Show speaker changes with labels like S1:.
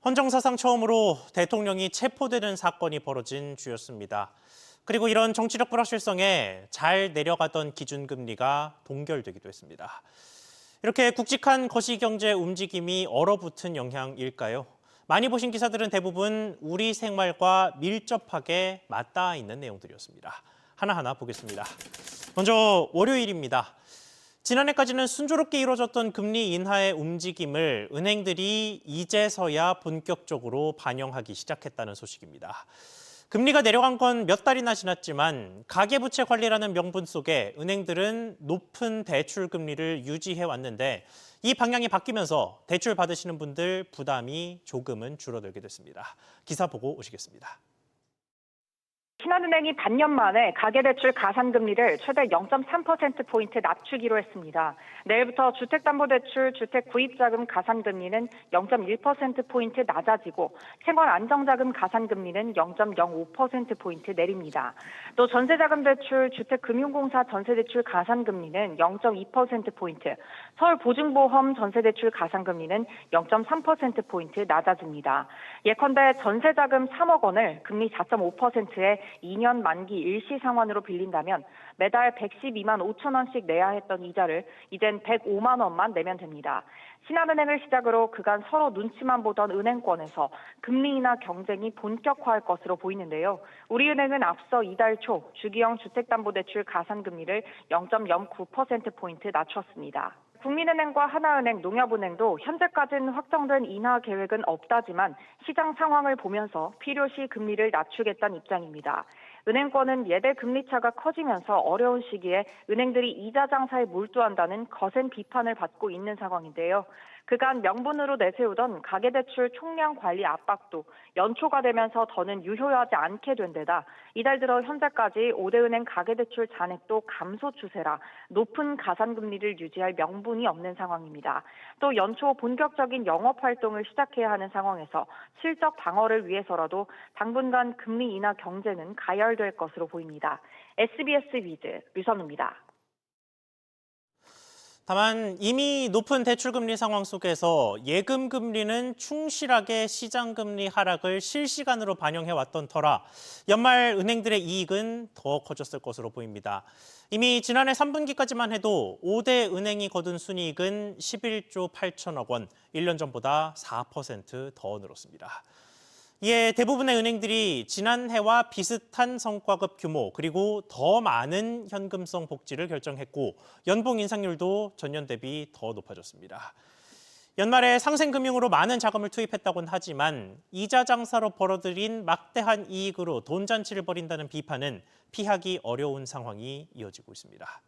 S1: 헌정사상 처음으로 대통령이 체포되는 사건이 벌어진 주였습니다. 그리고 이런 정치적 불확실성에 잘 내려가던 기준금리가 동결되기도 했습니다. 이렇게 굵직한 거시경제 움직임이 얼어붙은 영향일까요? 많이 보신 기사들은 대부분 우리 생활과 밀접하게 맞닿아 있는 내용들이었습니다. 하나하나 보겠습니다. 먼저 월요일입니다. 지난해까지는 순조롭게 이루어졌던 금리 인하의 움직임을 은행들이 이제서야 본격적으로 반영하기 시작했다는 소식입니다. 금리가 내려간 건 몇 달이나 지났지만 가계부채 관리라는 명분 속에 은행들은 높은 대출 금리를 유지해 왔는데 이 방향이 바뀌면서 대출 받으시는 분들 부담이 조금은 줄어들게 됐습니다. 기사 보고 오시겠습니다.
S2: 신한은행이 반년 만에 가계대출 가산금리를 최대 0.3%포인트 낮추기로 했습니다. 내일부터 주택담보대출, 주택구입자금 가산금리는 0.1%포인트 낮아지고 생활안정자금 가산금리는 0.05%포인트 내립니다. 또 전세자금대출, 주택금융공사 전세대출 가산금리는 0.2%포인트, 서울보증보험 전세대출 가산금리는 0.3%포인트 낮아집니다. 예컨대 전세자금 3억 원을 금리 4.5%에 2년 만기 일시 상환으로 빌린다면 매달 112만 5천 원씩 내야 했던 이자를 이젠 105만 원만 내면 됩니다. 신한은행을 시작으로 그간 서로 눈치만 보던 은행권에서 금리 인하 경쟁이 본격화할 것으로 보이는데요. 우리은행은 앞서 이달 초 주기형 주택담보대출 가산금리를 0.09%포인트 낮췄습니다. 국민은행과 하나은행, 농협은행도 현재까지는 확정된 인하 계획은 없다지만 시장 상황을 보면서 필요시 금리를 낮추겠다는 입장입니다. 은행권은 예대 금리차가 커지면서 어려운 시기에 은행들이 이자 장사에 몰두한다는 거센 비판을 받고 있는 상황인데요. 그간 명분으로 내세우던 가계대출 총량 관리 압박도 연초가 되면서 더는 유효하지 않게 된 데다 이달 들어 현재까지 5대 은행 가계대출 잔액도 감소 추세라 높은 가산금리를 유지할 명분이 없는 상황입니다. 또 연초 본격적인 영업활동을 시작해야 하는 상황에서 실적 방어를 위해서라도 당분간 금리 인하 경제는 가열될 것으로 보입니다. SBS 위즈 류선우입니다.
S1: 다만 이미 높은 대출금리 상황 속에서 예금금리는 충실하게 시장금리 하락을 실시간으로 반영해왔던 터라 연말 은행들의 이익은 더 커졌을 것으로 보입니다. 이미 지난해 3분기까지만 해도 5대 은행이 거둔 순이익은 11조 8천억 원, 1년 전보다 4%더 늘었습니다. 이에 대부분의 은행들이 지난해와 비슷한 성과급 규모 그리고 더 많은 현금성 복지를 결정했고 연봉 인상률도 전년 대비 더 높아졌습니다. 연말에 상생금융으로 많은 자금을 투입했다고는 하지만 이자 장사로 벌어들인 막대한 이익으로 돈잔치를 벌인다는 비판은 피하기 어려운 상황이 이어지고 있습니다.